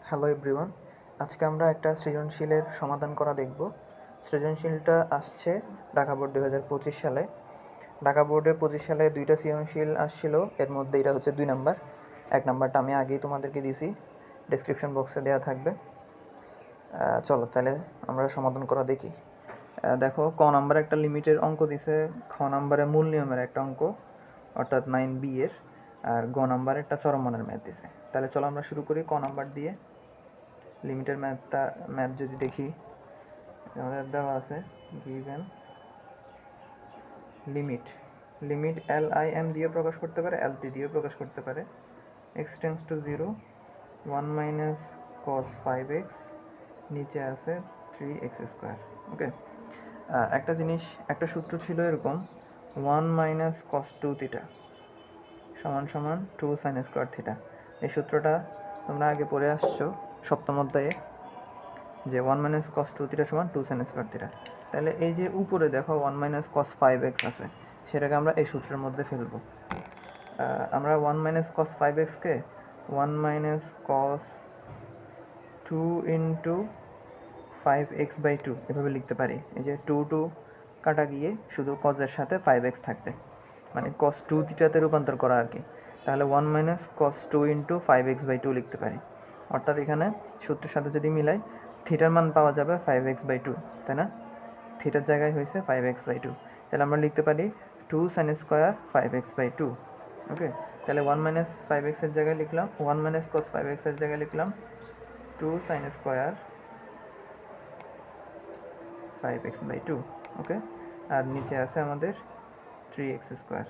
Hello everyone, আজকে আমরা একটা সৃজনশীলের সমাধান করা দেখব। সৃজনশীলটা আসছে ঢাকা বোর্ড 2025 সালে। ঢাকা বোর্ডের 25 সালে দুইটা সৃজনশীল আসছিল, এর মধ্যে এটা হচ্ছে 2 নাম্বার। 1 নাম্বারটা আমি আগেই তোমাদেরকে দিয়েছি, ডেসক্রিপশন বক্সে দেওয়া থাকবে। চলো তাহলে আমরা সমাধান করা দেখি। দেখো, ক নাম্বার একটা লিমিটের অঙ্ক দিছে, খ নাম্বারে মূল নিয়মের একটা অঙ্ক অর্থাৎ 9B এর, আর গ নাম্বারে একটা চরম মানের ম্যাথ দিছে। তাহলে চলো আমরা শুরু করি ক নাম্বার দিয়ে। লিমিটের ম্যাথ যদি দেখি, আমাদের দেওয়া আছে গিভেন লিমিট LIM দিয়ে প্রকাশ করতে পারে, LT দিয়ে প্রকাশ করতে পারে। x tends to 0 1 minus cos 5x, নিচে আছে 3x স্কোয়ার। ওকে, একটা সূত্র ছিল এরকম, 1 মাইনাস cos 2 থিটা সমান সমান 2 sin স্কোয়ার থিটা। এই সূত্রটা তোমরা আগে পড়ে আসছো সপ্তম অধ্যায়ে, যে 1 মাইনাস cos 2 থিটা সমান 2 sin স্কোয়ার থিটা। তাহলে এই যে উপরে দেখো 1 মাইনাস cos 5x আছে, সেটাকে আমরা এই সূত্রের মধ্যে ফেলবো। আমরা 1 minus cos 5xকে 1 minus cos 2 into 5x/2 এভাবে লিখতে পারি। এই যে 2 কাটা গিয়ে শুধু cos এর সাথে 5x থাকবে, মানে cos 2 থিটাতে রূপান্তর করা আর কি। তাহলে 1 মাইনাস cos 2 ইন্টু 5x/2 লিখতে পারি। অর্থাৎ এখানে সূত্রের সাথে যদি মিলাই, থিটার মান পাওয়া যাবে 5x/2, তাই না? থিটার জায়গায় হয়েছে 5x/2, তাহলে আমরা লিখতে পারি 2 sin স্কোয়ার 5x/2। ওকে, তাহলে 1 মাইনাস 5x এর জায়গায় লিখলাম, 1 মাইনাস cos 5x এর জায়গায় লিখলাম 2 sin স্কোয়ার 5x/2। ওকে, আর নিচে আছে আমাদের 3x স্কোয়ার।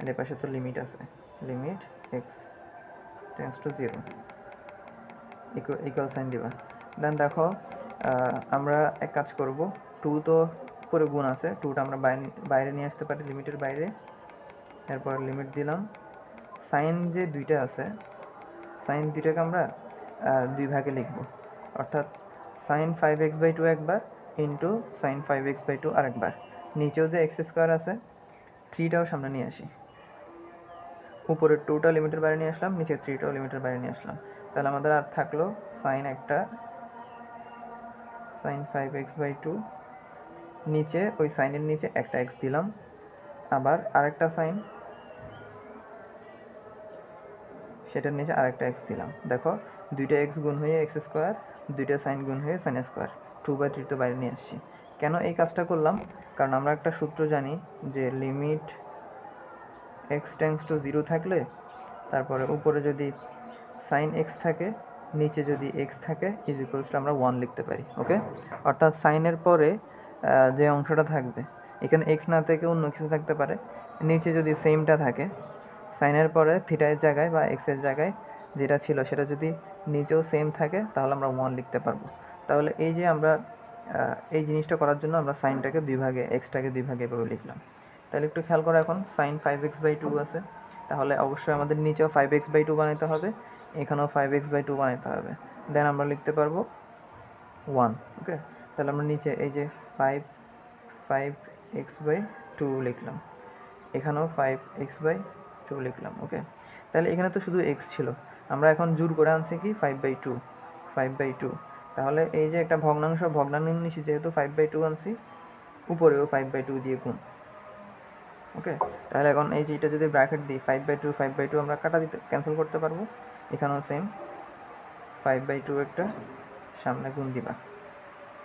এর পাশে তো লিমিট আছে, limit x tends to 0 equal sign দিবা। দেন দেখো, আমরা এক কাজ করব, 2 তো পরে গুণ আছে, 2টা আমরা বাইরে নিয়ে আসতে পারি, লিমিটের বাইরে। এরপর লিমিট দিলাম, সাইন যে দুইটা আছে, সাইন দুইটাকে আমরা দুই ভাগে লিখব, অর্থাৎ সাইন 5x/2 একবার ইন্টু সাইন 5x/2 আরেকবার। নিচেও যে এক্স স্কোয়ার আছে, 3টাও সামনে নিয়ে আসি, উপরের 2টা লিমিটের বাইরে নিয়ে আসলাম, নিচে 3টাও লিমিটের বাইরে নিয়ে আসলাম। তাহলে আমাদের আর থাকলো সাইন 5x/2, নিচে ওই সাইনের নিচে একটা এক্স দিলাম, আবার আরেকটা সাইন, সেটার নিচে আরেকটা এক্স দিলাম। দেখো, দুইটা এক্স গুণ হয়ে এক্স স্কোয়ার, দুইটা সাইন গুণ হয়ে সাইন স্কোয়ার, 2/3 তো বাইরে নিয়ে আসছি। কেন এই কাজটা করলাম? কারণ আমরা একটা সূত্র জানি যে লিমিট x টেন্স টু 0 থাকলে, তারপরে উপরে যদি সাইন এক্স থাকে, নিচে যদি এক্স থাকে, ইজ ইকুয়ালস টু আমরা 1 লিখতে পারি। ওকে, অর্থাৎ সাইনের পরে যে অংশটা থাকবে, এখানে এক্স না থেকে অন্য কিছু থাকতে পারে, নিচে যদি সেমটা থাকে, সাইনের পরে থিটার জায়গায় বা এক্সের জায়গায় যেটা ছিল সেটা যদি নিচেও সেম থাকে, তাহলে আমরা 1 লিখতে পারবো। তাহলে এই যে আমরা এই জিনিসটা করার জন্য আমরা সাইনটাকে দুই ভাগে, এক্সটাকে দুই ভাগে এভাবে লিখলাম। তাহলে একটু খেয়াল করো, এখন সাইন 5x/2 আছে, তাহলে অবশ্যই আমাদের নিচেও 5x/2 বানাতে হবে, এখানেও 5x/2 বানাতে হবে। দেন আমরা লিখতে পারবো 1। ওকে, তাহলে আমরা নিচে এই যে 5x/2 লিখলাম, এখানেও 5x/2 লিখলাম। ওকে, তাহলে এখানে তো শুধু x ছিল, আমরা এখন জোর করে আনছি কি 5/2। তাহলে এই যে একটা ভগ্নাংশ, ভগ্নাংশের নিচে যেহেতু 5/2 আনছি, উপরেও 5/2 দিয়ে গুণ। ওকে, তাহলে এখন এই যে এটা যদি ব্র্যাকেট দিই, 5/2 আমরা কাটা দিতে ক্যান্সেল করতে পারবো, এখানেও সেম 5/2 একটা সামনে গুণ দিবা।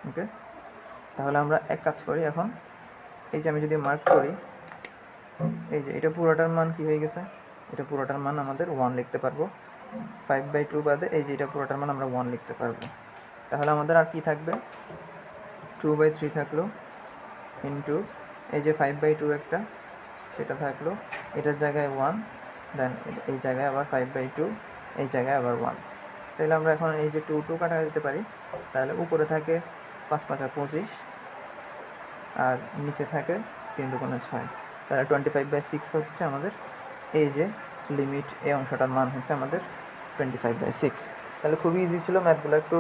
ওকে, তাহলে আমরা এক কাজ করি, এখন এই যে আমি যদি মার্ক করি, এই যে এটা পুরোটার মান কি হয়ে গেছে, এটা পুরোটার মান আমাদের 1 লিখতে পারবো। 5/2 বাদে এই যে এটা পুরোটার মান আমরা 1 লিখতে পারবো। তাহলে আমাদের আর কি থাকবে, 2/3 থাকলো, ইন্টু এই যে 5/2 একটা, সেটা থাকলো, এটার জায়গায় 1, দেন এই জায়গায় আবার 5/2, এই জায়গায় আবার 1। তাহলে আমরা এখন এই যে 2 কাটা দিতে পারি, তাহলে উপরে থাকে 5 5 25, আর নিচে থাকে 3 2 6, তাহলে 25/6 হচ্ছে আমাদের এই যে লিমিট, এই অংশটার মান হচ্ছে আমাদের 25/6। তাহলে খুবই ইজি ছিল, ম্যাথগুলো একটু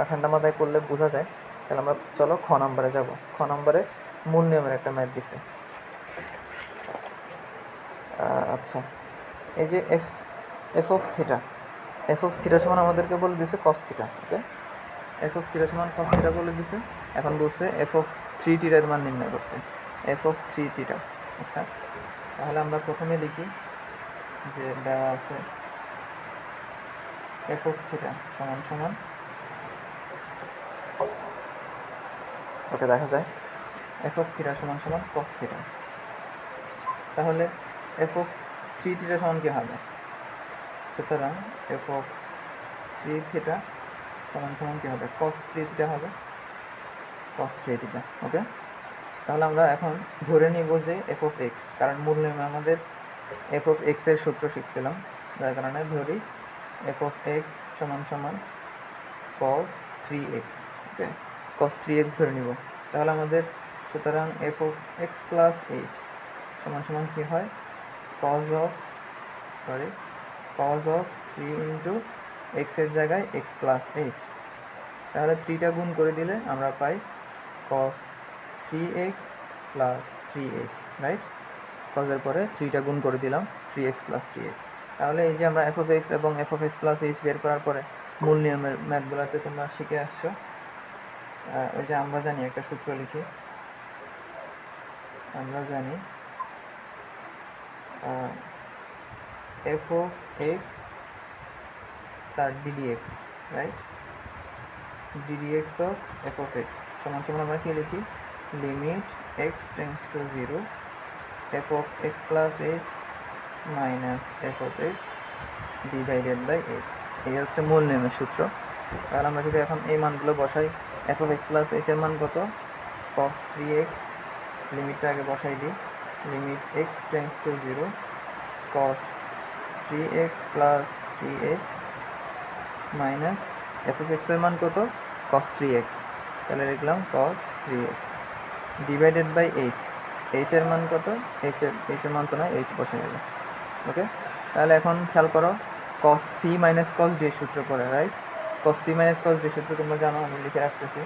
ঠান্ডা মাথায় করলে বোঝা যায়। তাহলে আমরা চলো খ নাম্বারে যাব। খ নাম্বারে মূল নিয়মের একটা ম্যাথ দিছে। আচ্ছা, এই যে F of theta, F of theta সমান আমাদেরকে বলে দিছে cos theta, okay. F of theta সমান কস থিটা বলে দিছে। এখন বলছে এফ অফ থ্রি থিটার মান নির্ণয় করতে, এফ অফ থ্রি থিটা। আচ্ছা, তাহলে আমরা প্রথমে লিখি যে দেওয়া আছে এফ অফ থিটা সমান সমান, ওকে দেখা যায় এফ অফ থিটা সমান সমান কস থিটা। তাহলে এফ অফ থ্রি থিটা সমান কী হবে? সুতরাং এফ অফ থ্রি থিটা সমান সমান কী হবে? কস থ্রি থিটা হবে, কস থ্রি থিটা, ওকে। তাহলে আমরা এখন ধরে নিব যে এফ অফ এক্স, কারণ মূল নিয়মে আমাদের এফ অফ এক্সের সূত্র শিখছিলাম, যার কারণে ধরি এফ অফ এক্স সমান সমান কস থ্রি এক্স, ওকে। কস থ্রি এক্স ধরে নিব। তাহলে আমাদের সুতরাং F of x plus H সমান সমান কী হয়? কজ অফ থ্রি ইন্টু এক্সের জায়গায় এক্স প্লাস এইচ। তাহলে থ্রিটা গুণ করে দিলে আমরা পাই cos three x plus three h, right? কজের পরে থ্রিটা গুণ করে দিলাম, three x plus three h. তাহলে এই যে আমরা এফ অফ এক্স এবং f of x plus h বের করার পরে মূল নিয়মের ম্যাথগুলোতে তোমরা শিখে আসছো। ওই যে আমরা জানি একটা সূত্র লিখি, আমরা জানি এফ অফ এক্স তার d d x, right? D d x of f of x সমান সমান আমরা কি লিখি? Limit x tends to zero f of x plus h minus f of x divided by h. এই হচ্ছে মূল নিয়মের সূত্র। তাহলে আমরা যদি এখন এই মানগুলো বসাই, এফ অফ এক্স প্লাস এইচের মান কত? কস থ্রি এক্স, লিমিটটা আগে বসাই দিই, limit x tends to zero cos three x plus three h minus f of এক্সের মান কত? কস থ্রি এক্স, তাহলে লিখলাম cos three x divided by h. এইচের মান কত? এইচের মান তো নয়, এইচ বসে গেল, ওকে। তাহলে এখন খেয়াল করো, cos c minus cos d সূত্র পড়ে, right? Cos c minus cos d সূত্র তোমরা জানো, আমি লিখে রাখতেছি।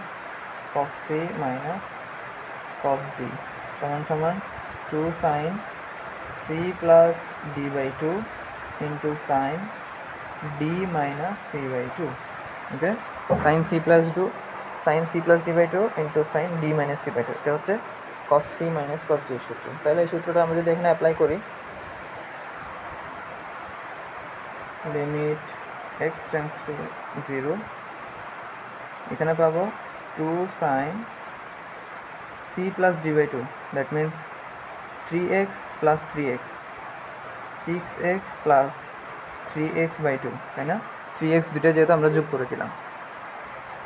Cos c minus cos d সমান সমান two sine c plus d by two into sine d minus c by two, okay. Sine c plus d by two into sine d minus c by two, এটা হচ্ছে cos c minus cos d সূত্র। তাহলে এই সূত্রটা আমরা যদি এখানে apply করি, limit x tends to zero, এখানে পাবো two sine c plus d by two, that means three x plus three x, six x plus three h by two, তাই না? থ্রি এক্স দুটো যেহেতু আমরা যোগ করে দিলাম,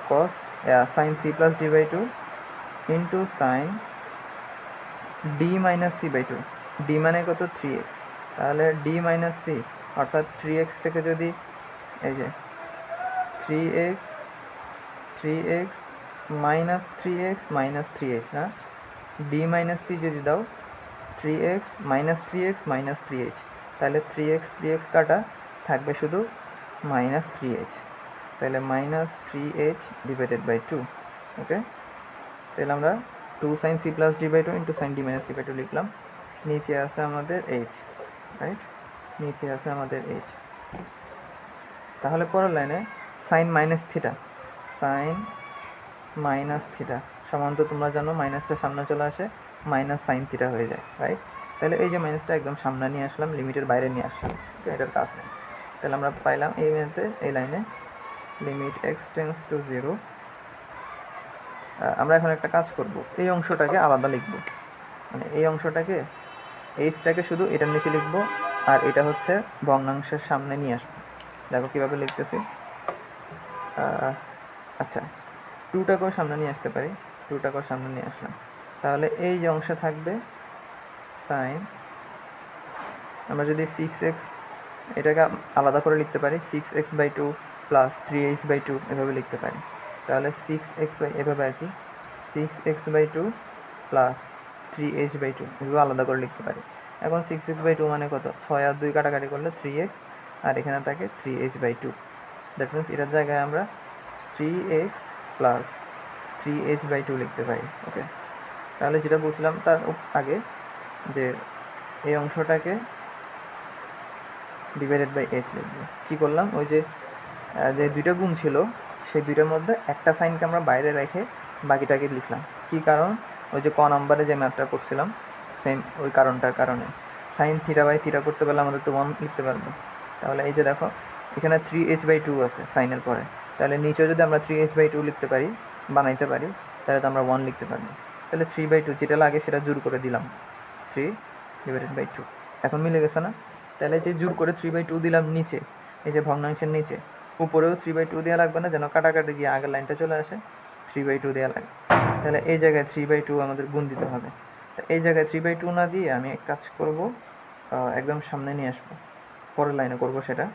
cos sine c plus d by two into sine d minus c by two, d মানে কত? থ্রি এক্স, তাহলে ডি মাইনাস সি অর্থাৎ থ্রি এক্স থেকে যদি এই যে three x minus three h না, ডি মাইনাস সি যদি দাও three x minus three h, তাহলে থ্রি এক্স কাটা থাকবে শুধু মাইনাস থ্রি এইচ, তাহলে minus three h divided by two, okay. তাহলে আমরা two sine c plus d by two into sine d minus c by two লিখলাম। নিচে আছে আমাদের এইচ, রাইট? নিচে আছে আমাদের এইচ। তাহলে পরের লাইনে সাইন মাইনাস থিটা সমান তো তোমরা জানো মাইনাসটা সামনে চলে আসে, মাইনাস সাইন থিটা হয়ে যায়, রাইট? তাহলে এই যে মাইনাসটা একদম সামনে নিয়ে আসলাম, লিমিটের বাইরে নিয়ে আসলাম, ওকে, এটার কাজ নেই। তাহলে আমরা পাইলাম এই মেতে এই লাইনে limit x tends to zero. আমরা এখন একটা কাজ করব, এই অংশটাকে আলাদা লিখব, মানে এই অংশটাকে এইচটাকে শুধু এটার নিচে লিখব, আর এটা হচ্ছে ভগ্নাংশের সামনে নিয়ে আসবো। দেখো কীভাবে লিখতেছি। আচ্ছা, টুটাকেও সামনে নিয়ে আসতে পারি, টুটাকেও সামনে নিয়ে আসলাম। তাহলে এই যে অংশে থাকবে সাইন, আমরা যদি সিক্স এক্স এটাকে আলাদা করে লিখতে পারি, six x by two plus three h by two এভাবে লিখতে পারি। তাহলে সিক্স এক্স বাই এভাবে আর কি, six x by two plus three h by two এভাবে আলাদা করে লিখতে পারি। এখন সিক্স এক্স বাই টু মানে কত? ছয় আর দুই কাটাকাটি করলে থ্রি এক্স, আর এখানে থাকে three h by two, that means এটার জায়গায় আমরা three x plus three h by two লিখতে পারি, ওকে। তাহলে যেটা বলছিলাম তার আগে যে এই অংশটাকে ডিভাইডেড বাই এইচ লিখবো। কী করলাম, ওই যে যে দুইটা গুণ ছিল সেই দুইটার মধ্যে একটা সাইনকে আমরা বাইরে রেখে বাকিটাকে লিখলাম। কি কারণ, ওই যে ক নাম্বারে যে ম্যাথটা করছিলাম সেম ওই কারণটার কারণে। সাইন থিটা বাই থিটা করতে পারলে আমাদের তো 1 লিখতে পারবো। তাহলে এই যে দেখো এখানে 3h/2 আছে সাইনের পরে, তাহলে নিচেও যদি আমরা 3h/2 লিখতে পারি, বানাইতে পারি, তাহলে তো আমরা 1 লিখতে পারবো। তাহলে 3/2 যেটা লাগে সেটা জোর করে দিলাম, 3/2। এখন মিলে গেছে না? তাহলে যে জোর করে 3/2 দিলাম নিচে, এই যে ভগ্নাংশের নিচে, উপরেও 3/2 দেওয়া লাগবে না, যেন কাটাকাটি গিয়ে আগের লাইনটা চলে আসে, 3/2 দেওয়া লাগবে। তাহলে এই জায়গায় 3/2 আমাদের গুণ দিতে হবে। এই জায়গায় 3/2 না দিয়ে আমি এক কাজ করব, একদম সামনে নিয়ে আসবো, পরের লাইনে করব সেটা।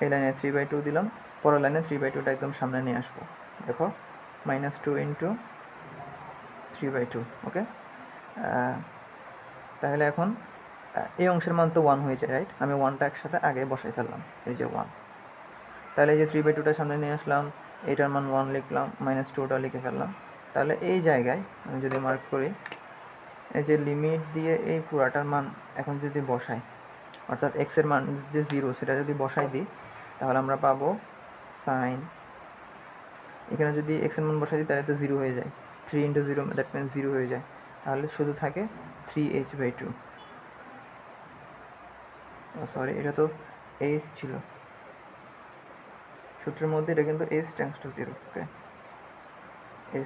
এই লাইনে 3/2 দিলাম, পরের লাইনে 3/2টা একদম সামনে নিয়ে আসবো। দেখো -2 × 3/2, ওকে। তাহলে এখন এই অংশের মান তো 1 হয়ে যায়, রাইট? আমি 1টা একসাথে আগে বসাই ফেললাম, এই যে 1। তাহলে এই যে 3/2টা সামনে নিয়ে আসলাম, এটার মান 1 লিখলাম, -2টা লিখে ফেললাম। তাহলে এই জায়গায় আমি যদি মার্ক করি, এই যে লিমিট দিয়ে এই পুরাটার মান এখন যদি বসাই, অর্থাৎ এক্সের মান যে 0 সেটা যদি বসাই দিই, তাহলে আমরা পাবো সাইন, এখানে যদি এক্সের মান বসাই দিই তাহলে তো 0 হয়ে যায়, 3 × 0 দ্যাট মিনস 0 হয়ে যায়। তাহলে শুধু থাকে 3h/2। সরি, এটা তো h ছিল সূত্রের মধ্যে, এটা কিন্তু h → 0, ওকে,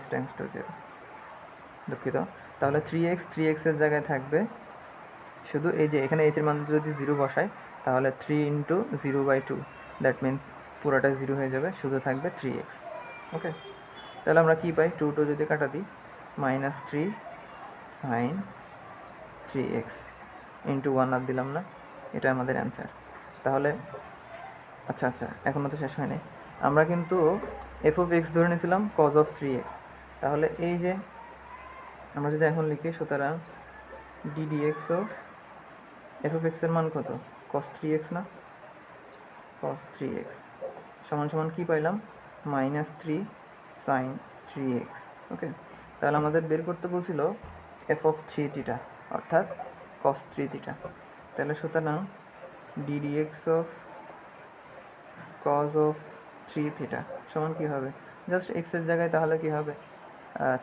h → 0, দুঃখিত। তাহলে 3x এর জায়গায় থাকবে শুধু এই যে এখানে h এর মান যদি 0 বসাই, তাহলে 3 × 0/2 দ্যাট মিনস পুরোটা 0 হয়ে যাবে, শুধু থাকবে 3x, ওকে। তাহলে আমরা কি পাই, 2 যদি কাটা দিই, -3 sin 3x × 1 আর দিলাম না, এটা আমাদের অ্যান্সার। তাহলে আচ্ছা, এখনও তো শেষ হয়নি। আমরা কিন্তু f(x) ধরে নিয়েছিলাম cos of 3x। তাহলে এই যে আমরা যদি এখন লিখি, সুতরাং ddx of f(x) এর মান কত, cos 3x না, cos 3x সমান কি পাইলাম, -3 sin 3x, ওকে। তাহলে আমাদের বের করতে বলছিল f(3θ) অর্থাৎ cos 3θ। তাহলে সুতরাং ddx of cos of 3θ সমান কী হবে, জাস্ট x এর জায়গায় তাহলে কি হবে,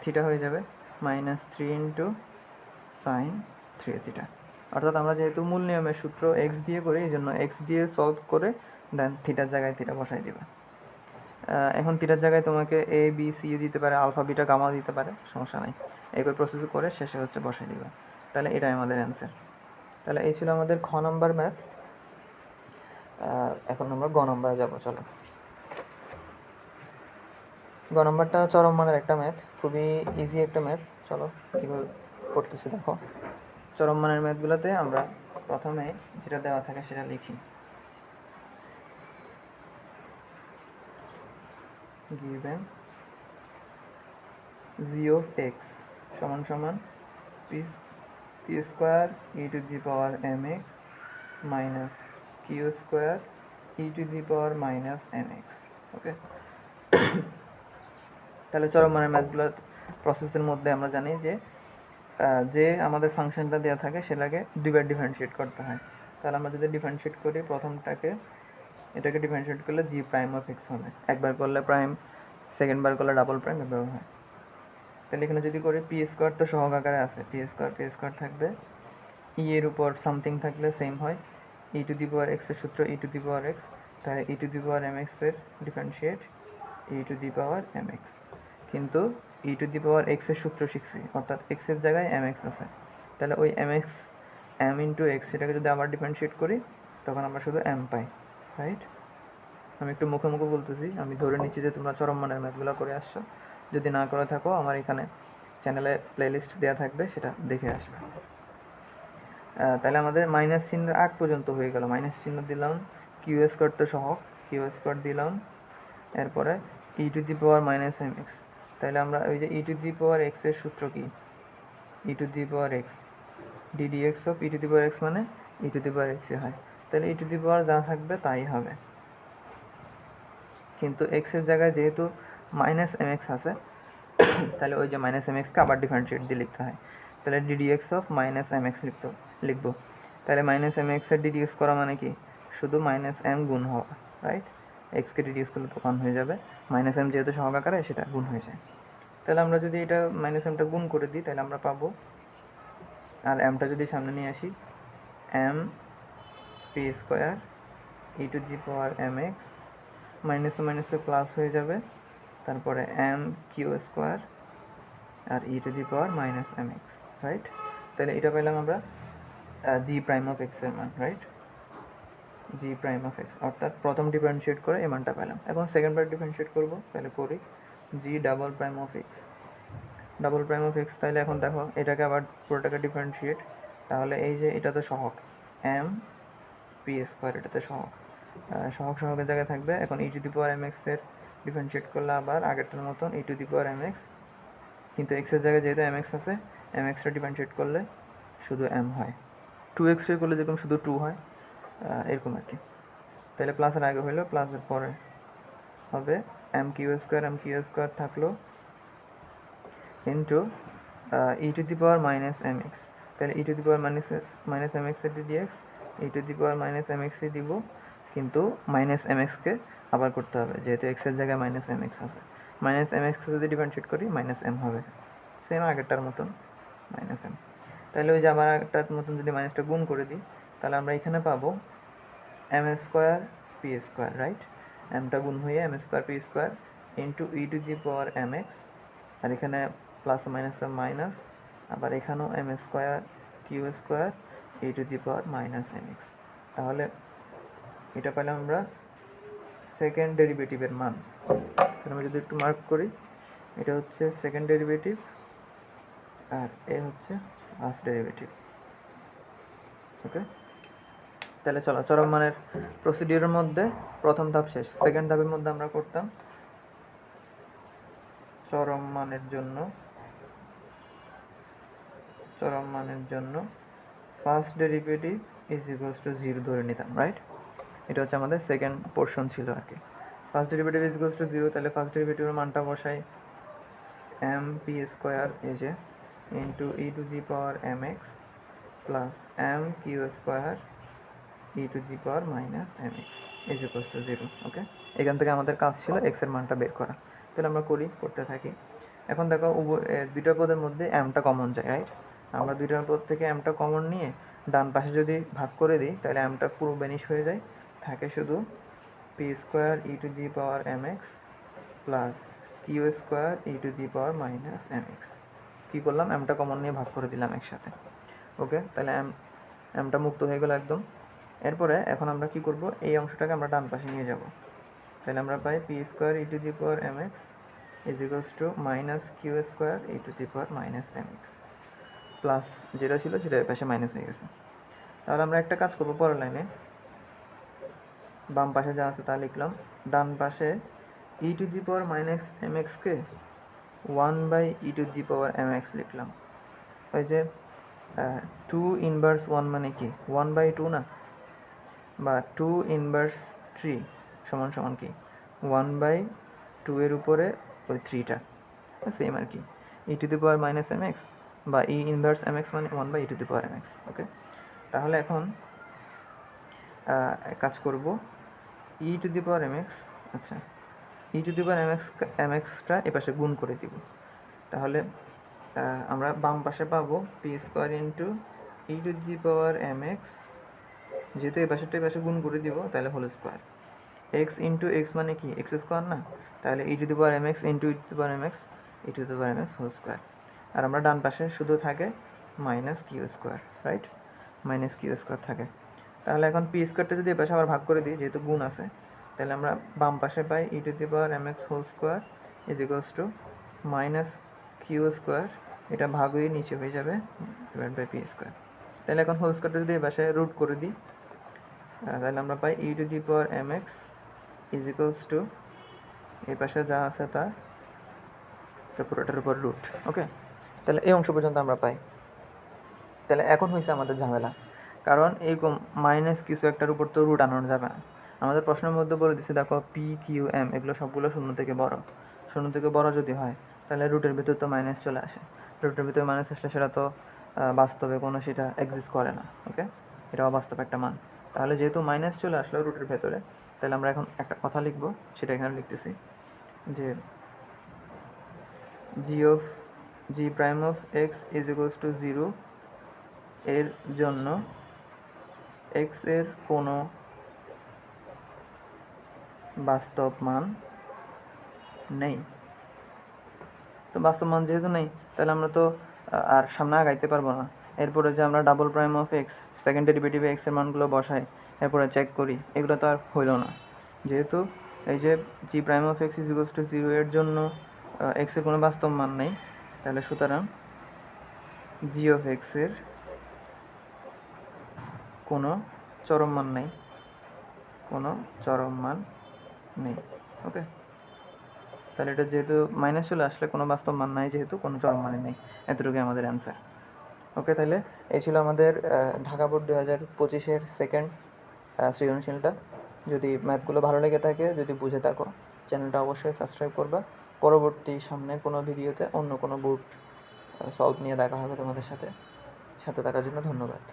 থিটা হয়ে যাবে, -3 × sin 3θ। অর্থাৎ আমরা যেহেতু মূল নিয়মের সূত্র x দিয়ে করি, এই জন্য x দিয়ে সলভ করে দেন থিটার জায়গায় থিটা বসাই দিবে। এখন থিটার জায়গায় তোমাকে a b c দিতে পারে, আলফা বিটা গামা দিতে পারে, সমস্যা নাই, একই প্রসেস করে শেষে হচ্ছে বসাই দিবে। তাহলে এটাই আমাদের অ্যান্সার। তাহলে এই ছিল আমাদের খ নাম্বার ম্যাথ। এখন আমরা গ নাম্বারে যাবো, চলো। গ নাম্বারটা চরম মানের একটা ম্যাথ, খুবই ইজি একটা ম্যাথ। চলো কীভাবে করতেছি দেখো। চরম মানের ম্যাথগুলোতে আমরা প্রথমে যেটা দেওয়া থাকে সেটা লিখি। given g of x সমান p square e to the power mx minus q square e to the power minus mx, ওকে। তাহলে চরম মানের ম্যাথগুলো প্রসেসের মধ্যে আমরা জানি যে আমাদের ফাংশনটা দেওয়া থাকে সেটাকে দুইবার ডিফারেন্সিয়েট করতে হয়। তাহলে আমরা যদি ডিফারেন্সিয়েট করি, প্রথমটাকে এটাকে ডিফারেন্সিয়েট করলে জি প্রাইম অফ এক্স হবে, একবার করলে প্রাইম, সেকেন্ডবার করলে ডাবল প্রাইম, এভাবে হয়। তাহলে এখানে যদি করি, পি স্কোয়ার তো সহগ আকারে আছে, পি স্কোয়ার থাকবে, ই এর উপর সামথিং থাকলে সেম হয়, ই টু দি পাওয়ার এক্স এর সূত্র ই টু দি পাওয়ার এক্স, তাহলে e to the power m x এর differentiate e to the power m x. কিন্তু e to the power x এর সূত্র শিখছি, অর্থাৎ এক্স এর জায়গায় এম এক্স আছে, তাহলে ওই m x, m into x, সেটাকে যদি আবার ডিফারেন্সিয়েট করি তখন আমরা শুধু এম পাই, রাইট? আমি একটু মুখে বলতেছি, আমি ধরে নিচ্ছি যে তোমরা চরম মানের ম্যাথগুলো করে আসছো। যদি না করে থাকো, আমার এখানে চ্যানেলে প্লেলিস্ট দেওয়া থাকবে, সেটা দেখে আসবে। তাহলে আমাদের মাইনাস চিহ্নের আগ পর্যন্ত হয়ে গেল, মাইনাস চিহ্ন দিলাম, কিউ স্কোয়ার তো সহগ, কিউ স্কোয়ার দিলাম, এরপরে e to the power minus m x. তাহলে আমরা ওই যে ই টু দি পাওয়ার এক্স এর সূত্র কি, e to the power x, d d x of e to the power x মানে ই টু দি পাওয়ার এক্সই হয়। তাহলে ই টু দি পাওয়ার যা থাকবে তাই হবে, কিন্তু এক্সের জায়গায় যেহেতু মাইনাস এম এক্স আছে, তাহলে ওই যে মাইনাস এম এক্সকে আবার ডিফারেন্সিয়েট দিয়ে লিখতে হয়। তাহলে d d x of minus m x লিখবো। তাহলে মাইনাস এম এক্সের ডিডিউস করা মানে কি, শুধু মাইনাস এম গুণ হওয়া, রাইট? এক্সকে ডিডিউস করলে তো 1 হয়ে যাবে, মাইনাস এম যেহেতু সহগ আকারে সেটা গুণ হয়ে যায়। তাহলে আমরা যদি এটা মাইনাস এমটা গুণ করে দিই তাহলে আমরা পাবো, আর এমটা যদি সামনে নিয়ে আসি, m p square e to the power m x, মাইনাসে মাইনাসে প্লাস হয়ে যাবে, তারপরে এম কিউ স্কোয়ার আর e to the power minus m x, right? তাহলে এটা পেলাম আমরা জি প্রাইম অফ এক্সের মান, right? G prime of x, অর্থাৎ প্রথম ডিফারেন্সিয়েট করে এই মানটা পেলাম। এখন সেকেন্ড বার ডিফারেন্সিয়েট করবো, তাহলে করি g double prime of x, double prime of x. তাহলে এখন দেখো এটাকে আবার পুরোটাকে ডিফারেন্সিয়েট, তাহলে এই যে এটা তো সহগ এম পি স্কোয়ার, এটা তো সহগ, সহগের জায়গায় থাকবে। এখন e to the power m এক্সের ডিফারেন্সিয়েট করলে আবার আগেরটার মতন e to the power m x, কিন্তু এক্সের জায়গায় যেহেতু এম এক্স আছে, এম এক্সটা ডিফারেন্সিয়েট করলে শুধু এম হয়, 2x করলে যেরকম শুধু 2 হয়, এরকম আর কি। তাহলে প্লাসের আগে হইলো, প্লাসের পরে হবে এম কিউ স্কোয়ার থাকলো into e to the power minus m x. তাহলে e to the power minus m এক্সের d d x, e to the power minus m এক্সই দিব, কিন্তু মাইনাস এম এক্সকে আবার করতে হবে, যেহেতু এক্সের জায়গায় মাইনাস এম এক্স আছে। মাইনাস এম এক্সকে যদি ডিফারেন্সিয়েট করি মাইনাস এম হবে, সেম আগেরটার মতন মাইনাস এম। তাহলে ওই যে আমার আগেরটার মতন যদি মাইনাসটা গুণ করে দিই, তাহলে আমরা এখানে পাবো m square p square, right? এমটা গুণ হয়ে m square p square into e to the power m x, আর এখানে প্লাস মাইনাস মাইনাস, আবার এখানেও m square q square e to the power minus m x. তাহলে এটা পেলাম আমরা সেকেন্ড ডেরিভেটিভের মান। তাহলে আমরা যদি একটু মার্ক করি, এটা হচ্ছে সেকেন্ড ডেরিভেটিভ আর এ হচ্ছে ফার্স্ট ডেরিভেটিভ, ওকে? তাহলে চলো চরম মানের প্রসিডিউরের মধ্যে প্রথম ধাপ শেষ, সেকেন্ড ধাপের মধ্যে আমরা করতাম চরম মানের জন্য first derivative is equals to 0 ধরে নিতাম, রাইট? এটা হচ্ছে আমাদের সেকেন্ড পোর্শন ছিল আর কি। First derivative is equals to 0, তাহলে ফার্স্ট ডেরিভেটিভের মানটা বসাই এম পি স্কোয়ার এই যে into e to the power m x plus m q square e to the power minus m x is equals to 0, okay? এখান থেকে আমাদের কাজ ছিল এক্স এর মানটা বের করা। তাহলে আমরা করতে থাকি। এখন দেখো দুইটা পদের মধ্যে এমটা কমন যায়, রাইট? আমরা দুইটার পদ থেকে এমটা কমন নিয়ে ডান পাশে যদি ভাগ করে দিই তাহলে এমটা পুরো বেনিশ হয়ে যায়, থাকে শুধু p square e to the power m x plus q square e to the power minus m x. কী করলাম, এমটা কমন নিয়ে ভাগ করে দিলাম একসাথে, ওকে? তাহলে এমটা মুক্ত হয়ে গেল একদম। এরপরে এখন আমরা কি করব, এই অংশটাকে আমরা ডান পাশে নিয়ে যাব। তাহলে আমরা পাই p square e to the power m x is equals to minus q square e to the power minus m x, plus যেটা ছিল সেটা পাশে মাইনাস হয়ে গেছে। তাহলে আমরা একটা কাজ করবো, পরের লাইনে বাম পাশে যা আছে তা লিখলাম, ডান পাশে e to the power minus m এক্সকে 1 by e to the power m x লিখলাম। ওই যে 2 ইনভার্স 1 মানে কি 1 বাই 2 না, বা 2 ইনভার্স 3 সমান সমান কি 1 বাই 2 এর উপরে ওই 3টা, সেম আর কি। E to the power minus m x বা ই ইনভার্স এম এক্স মানে 1 by e to the power m x, okay? তাহলে এখন কাজ করব, e to the power m x, আচ্ছা, e to the power m এক্সটা এ পাশে গুণ করে দিব। তাহলে আমরা বাম পাশে পাবো p square into e to the power m x, যেহেতু এই পাশেরটা এই পাশে গুণ করে দিব তাহলে whole square, x into x মানে কি এক্স স্কোয়ার না, তাহলে e to the power m x into e to the power m x e to the power m x whole square. আর আমরা ডান পাশে শুধু থাকে minus q square, right? Minus q square থাকে। তাহলে এখন পি স্কোয়ারটা যদি এ পাশে আবার ভাগ করে দিই, যেহেতু গুণ আছে, তাহলে আমরা বাম পাশে পাই e to the power m x whole square is equals to minus q square, এটা ভাগ হয়ে নিচে হয়ে যাবে ডিভাইড বাই পি স্কোয়ার। তাহলে এখন হোল স্কোয়ারটা যদি এ পাশে রুট করে দিই, তাহলে আমরা পাই e to the power m x is equals to এই পাশে যা আছে তা পুরোটার উপর রুট, ওকে? তাহলে এই অংশ পর্যন্ত আমরা পাই। তাহলে এখন হয়েছে আমাদের ঝামেলা, কারণ এরকম মাইনাস কিছু একটার উপর তো রুট আনানো যাবে না। আমাদের প্রশ্নের মধ্যে বলে দিচ্ছে, দেখো পি কিউ এম এগুলো সবগুলো শূন্য থেকে বড় যদি হয় তাহলে রুটের ভিতর তো মাইনাস চলে আসে, রুটের ভিতরে মাইনাস আসলে সেটা তো বাস্তবে কোনো সেটা এক্সিস্ট করে না, ওকে? এটা অবাস্তব একটা মান। তাহলে যেহেতু মাইনাস চলে আসলো রুটের ভেতরে, তাহলে আমরা এখন একটা কথা লিখব, সেটা এখানে লিখতেছি যে g prime of x is equals to 0 এর জন্য এক্স এর কোনো বাস্তব মান নেই। তো বাস্তব মান যেহেতু নেই, তাহলে আমরা তো আর সামনে আগাইতে পারবো না। এরপরে যে আমরা double prime of x second ডেরিভেটিভে এক্সের মানগুলো বসাই, এরপরে চেক করি, এগুলো তো আর হইল না। যেহেতু এই যে g prime of x is equals to 0 এর জন্য এক্সের কোনো বাস্তব মান নেই, তাহলে সুতরাং জি অফ এক্সের কোনো চরম মান নেই, কোনো চরম মান নেই। ওকে, তাহলে এটা যেহেতু মাইনাস চলে আসলে কোনো বাস্তব মান নাই, যেহেতু কোনো চরম মানে নেই, এতটুকুই আমাদের অ্যান্সার। ওকে, তাহলে এই ছিল আমাদের ঢাকা বোর্ড 2025-এর সেকেন্ড সৃজনশীলটা। যদি ম্যাথগুলো ভালো লেগে থাকে, যদি বুঝে থাকো, চ্যানেলটা অবশ্যই সাবস্ক্রাইব করবা। পরবর্তী সামনে কোনো ভিডিওতে অন্য কোনো বোর্ড সলভ নিয়ে দেখা হবে তোমাদের সাথে। সাথে থাকার জন্য ধন্যবাদ।